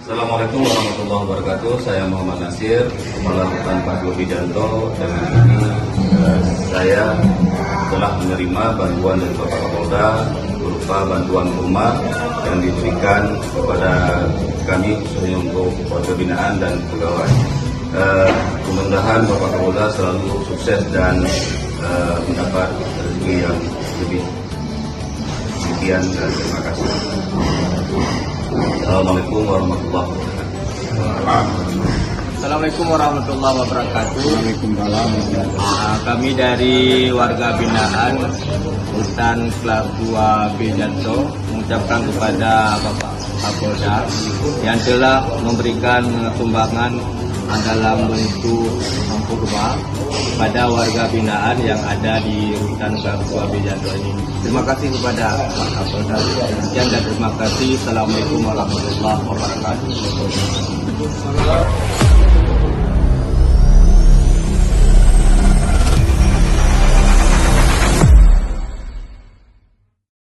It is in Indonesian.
Assalamualaikum warahmatullahi wabarakatuh. Saya Muhammad Nasir, Kepala Rutan Pak Wijanto. Dengan ini saya telah menerima bantuan dari Bapak Kapolda berupa bantuan rumah yang diberikan kepada kami khususnya untuk warga binaan dan pegawai. Mudah-mudahan Bapak Kapolda selalu sukses dan mendapat rezeki yang lebih. Sekian dan terima kasih. Assalamualaikum warahmatullahi wabarakatuh. Assalamualaikum warahmatullahi wabarakatuh. Kami dari warga binaan Rutan Kelas 2 Wijanto mengucapkan kepada Bapak Kapolda yang telah memberikan sumbangan dalam bentuk kurma pada warga binaan yang ada di Rutan Kelas 2 Wijanto ini. Terima kasih kepada Pak Kapolda. Sekian dan terima kasih. Assalamualaikum warahmatullahi wabarakatuh.